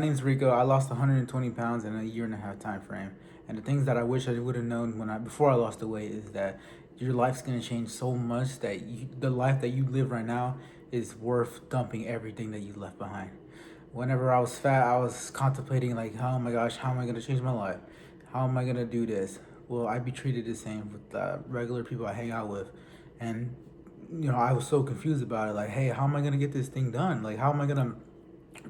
My name's Rico. I lost 120 pounds in a year and a half time frame. And the things that I wish I would have known before I lost the weight is that your life's gonna change so much that the life that you live right now is worth dumping everything that you left behind. Whenever I was fat, I was contemplating like, oh my gosh, how am I gonna change my life? How am I gonna do this? Will I be treated the same with regular people I hang out with? And I was so confused about it. Like, hey, how am I gonna get this thing done? Like, how am I gonna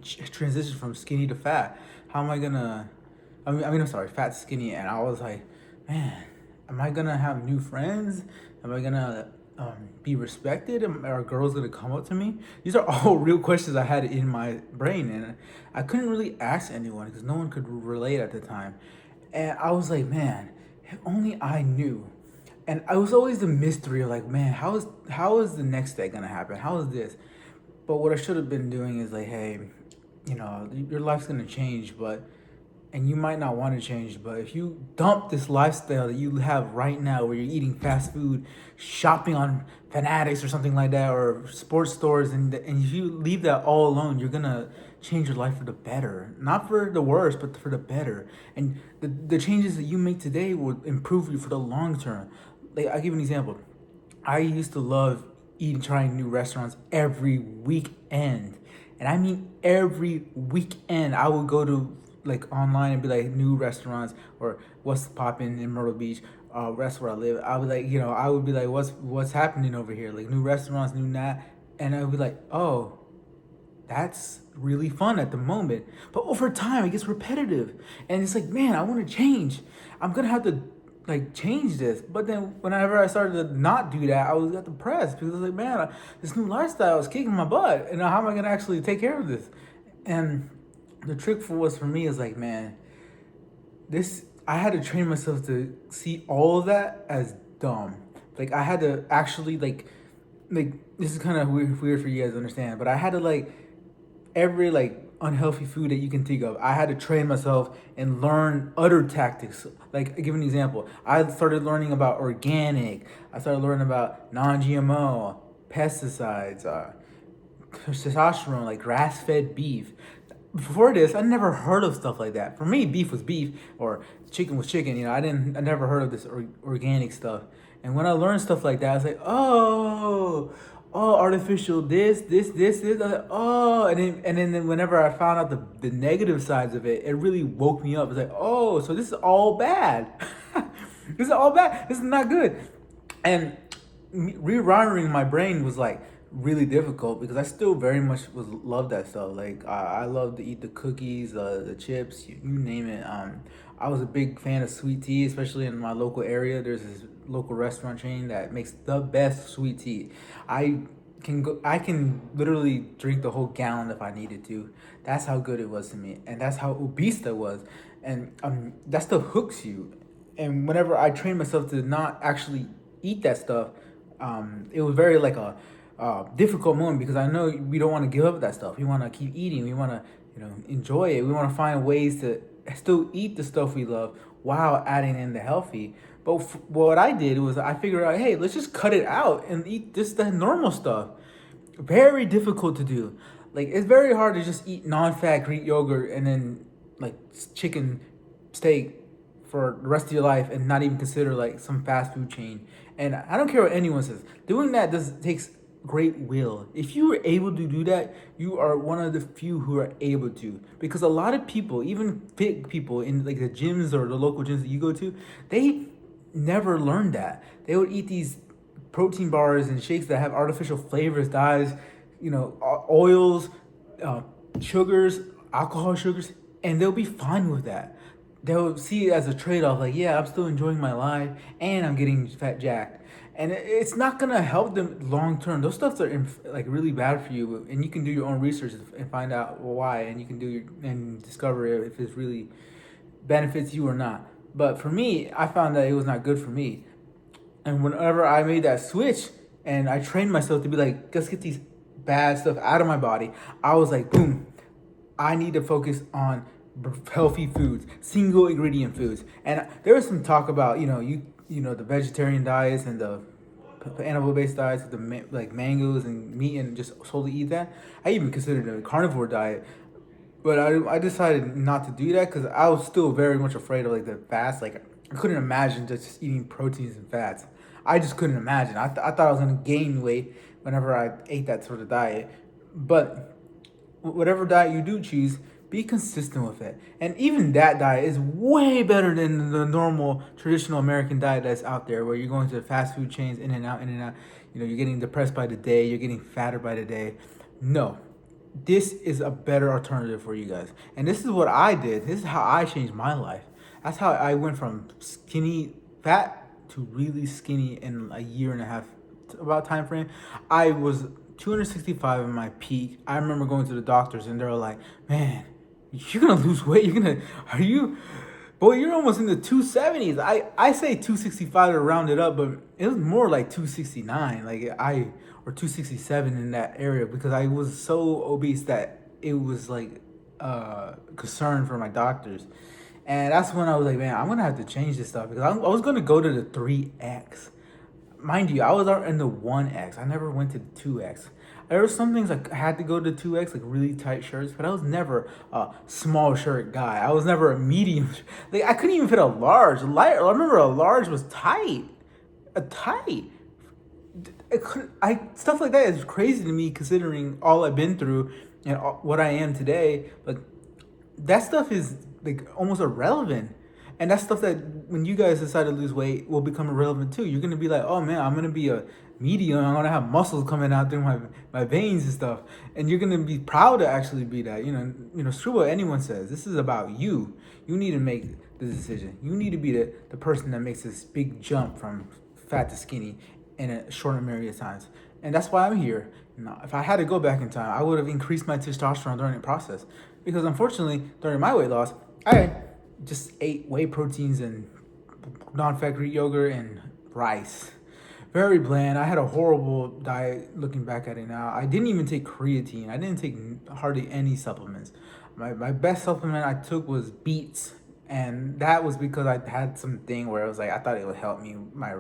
transition from skinny to fat? How am I gonna? I'm sorry, fat to skinny. And I was like, man, am I gonna have new friends? Am I gonna be respected? Are girls gonna come up to me? These are all real questions I had in my brain, and I couldn't really ask anyone because no one could relate at the time. And I was like, man, if only I knew. And I was always the mystery of like, man, how is the next day gonna happen? How is this? But what I should have been doing is like, hey, your life's gonna change, and you might not want to change, but if you dump this lifestyle that you have right now, where you're eating fast food, shopping on Fanatics or something like that, or sports stores, and if you leave that all alone, you're gonna change your life for the better, not for the worse, but for the better. And the changes that you make today will improve you for the long term. Like, I'll give you an example. I used to love eating, trying new restaurants every weekend. And I mean every weekend. I would go to like online and be like new restaurants or what's popping in Myrtle Beach, rest where I live. I would like, I would be like, what's happening over here? Like new restaurants, new that. And I would be like, oh, that's really fun at the moment. But over time, it gets repetitive. And it's like, man, I want to change. I'm going to have to like change this. But then whenever I started to not do that, I was got depressed because I was like, man, this new lifestyle is kicking my butt. And how am I going to actually take care of this? And the trick for me is like, man, I had to train myself to see all of that as dumb. Like I had to actually like this is kind of weird for you guys to understand, but I had to like every like unhealthy food that you can think of. I had to train myself and learn other tactics. Like I give an example. I started learning about organic. I started learning about non-GMO, pesticides, testosterone, like grass-fed beef. Before this, I never heard of stuff like that. For me, beef was beef or chicken was chicken. I never heard of this organic stuff. And when I learned stuff like that, I was like, oh, artificial this. I was like, oh, and then whenever I found out the negative sides of it, it really woke me up. It's like, oh, so this is all bad. This is all bad. This is not good. And rewiring my brain was like really difficult because I still very much was love that stuff. Like I love to eat the cookies, the chips, you name it. I was a big fan of sweet tea, especially in my local area. There's this local restaurant chain that makes the best sweet tea. I can literally drink the whole gallon if I needed to. That's how good it was to me, and that's how obese that was, and that stuff hooks you. And whenever I trained myself to not actually eat that stuff, it was very like a difficult moment because I know we don't want to give up that stuff. We want to keep eating. We want to enjoy it. We want to find ways to still eat the stuff we love while adding in the healthy. But what I did was I figured out, hey, let's just cut it out and eat just the normal stuff. Very difficult to do. Like it's very hard to just eat non-fat Greek yogurt and then like chicken steak for the rest of your life and not even consider like some fast food chain. And I don't care what anyone says. Doing that takes great will. If you were able to do that, you are one of the few who are able to. Because a lot of people, even fit people in like the gyms or the local gyms that you go to, they never learned that. They would eat these protein bars and shakes that have artificial flavors, dyes, oils, uh, sugars, alcohol sugars, and they'll be fine with that. They'll see it as a trade-off, like, yeah, I'm still enjoying my life and I'm getting fat jacked. And it's not gonna help them long term. Those stuffs are like really bad for you, and you can do your own research and find out why, and you can and discover if it really benefits you or not. But for me, I found that it was not good for me. And whenever I made that switch and I trained myself to be like, let's get these bad stuff out of my body, I was like, boom, I need to focus on healthy foods, single ingredient foods. And there was some talk about, the vegetarian diets and the animal based diets, like mangoes and meat, and just solely eat that. I even considered a carnivore diet. But I decided not to do that because I was still very much afraid of like the fast. Like I couldn't imagine just eating proteins and fats. I just couldn't imagine. I thought I was gonna gain weight whenever I ate that sort of diet. But whatever diet you do choose, be consistent with it. And even that diet is way better than the normal traditional American diet that's out there, where you're going to the fast food chains, in and out, in and out. You know, you're getting depressed by the day, you're getting fatter by the day. No, this is a better alternative for you guys. And this is what I did. This is how I changed my life. That's how I went from skinny fat to really skinny in a year and a half about time frame. I was 265 in my peak. I remember going to the doctors and they were like, "Man, you're gonna lose weight. Are you, boy, you're almost in the 270s." I say 265 to round it up, but it was more like 269, or 267 in that area, because I was so obese that it was like concern for my doctors. And that's when I was like, man, I'm gonna have to change this stuff, because I was gonna go to the 3X. Mind you, I was in the 1X. I never went to the 2X. There were some things like I had to go to 2X, like really tight shirts, but I was never a small shirt guy. I was never a medium. Like I couldn't even fit a large. I remember a large was tight, a tight. I stuff like that is crazy to me, considering all I've been through and what I am today. But that stuff is like almost irrelevant. And that's stuff that when you guys decide to lose weight will become irrelevant too. You're gonna be like, oh man, I'm gonna be a medium. I'm gonna have muscles coming out through my veins and stuff. And you're gonna be proud to actually be that. Screw what anyone says. This is about you. You need to make the decision. You need to be the person that makes this big jump from fat to skinny in a short period of times. And that's why I'm here. Now, if I had to go back in time, I would have increased my testosterone during the process. Because unfortunately, during my weight loss, I just ate whey proteins and non-fat Greek yogurt and rice. Very bland. I had a horrible diet looking back at it now. I didn't even take creatine. I didn't take hardly any supplements. My best supplement I took was beets. And that was because I had something where I was like, I thought it would help me my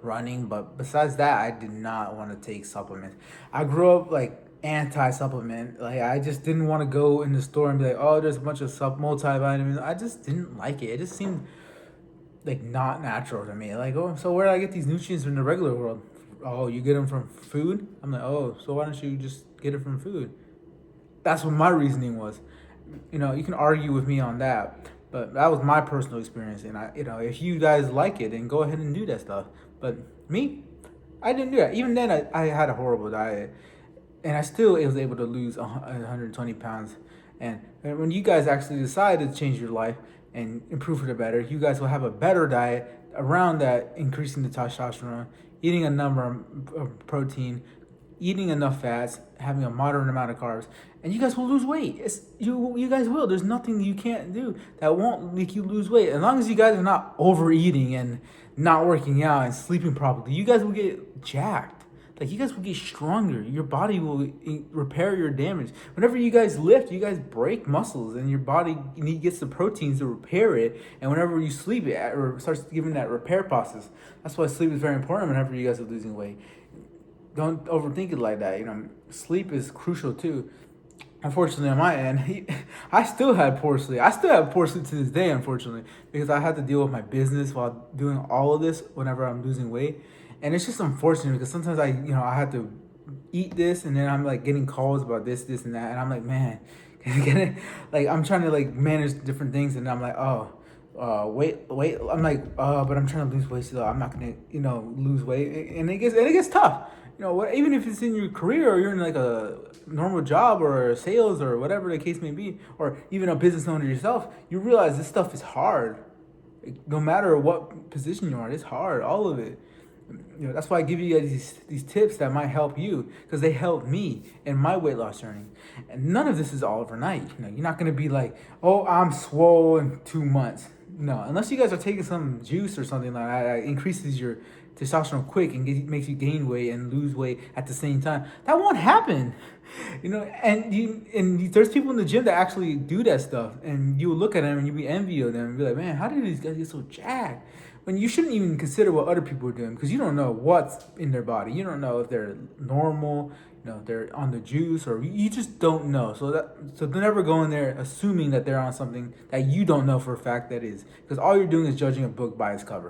running. But besides that, I did not want to take supplements. I grew up like anti-supplement. Like I just didn't want to go in the store and be like, oh, there's a bunch of multivitamins. I just didn't like it. It just seemed like not natural to me. Like, oh, so where do I get these nutrients in the regular world? Oh, you get them from food? I'm like, oh, so why don't you just get it from food? That's what my reasoning was. You can argue with me on that, but that was my personal experience. And if you guys like it, then go ahead and do that stuff. But me, I didn't do that. Even then, I had a horrible diet, and I still was able to lose 120 pounds. And when you guys actually decide to change your life and improve for the better, you guys will have a better diet around that, increasing the testosterone, eating a number of protein, eating enough fats, having a moderate amount of carbs, and you guys will lose weight. You guys will. There's nothing you can't do that won't make you lose weight. As long as you guys are not overeating and not working out and sleeping properly, you guys will get jacked. Like, you guys will get stronger. Your body will repair your damage. Whenever you guys lift, you guys break muscles, and your body gets the proteins to repair it. And whenever you sleep, it starts giving that repair process. That's why sleep is very important whenever you guys are losing weight. Don't overthink it like that. Sleep is crucial too. Unfortunately, on my end, I still had poor sleep. I still have poor sleep to this day, unfortunately, because I had to deal with my business while doing all of this whenever I'm losing weight. And it's just unfortunate because sometimes I had to eat this, and then I'm like getting calls about this, and that, and I'm like, man, can I get it? Like, I'm trying to like manage different things, and I'm like, oh, wait. I'm like, but I'm trying to lose weight, so I'm not gonna, lose weight, and it gets tough. Even if it's in your career, or you're in like a normal job or sales or whatever the case may be, or even a business owner yourself, you realize this stuff is hard. No matter what position you're in, it's hard, all of it. That's why I give you guys these tips that might help you, because they helped me in my weight loss journey. And none of this is all overnight. You're not gonna be like, oh, I'm swole in 2 months. No, unless you guys are taking some juice or something like that increases your testosterone quick and makes you gain weight and lose weight at the same time. That won't happen. There's people in the gym that actually do that stuff, and you look at them and you be envy of them and be like, man, how did these guys get so jacked? When you shouldn't even consider what other people are doing, because you don't know what's in their body. You don't know if they're normal, they're on the juice, or you just don't know. So they're never go in there assuming that they're on something that you don't know for a fact that is, because all you're doing is judging a book by its cover.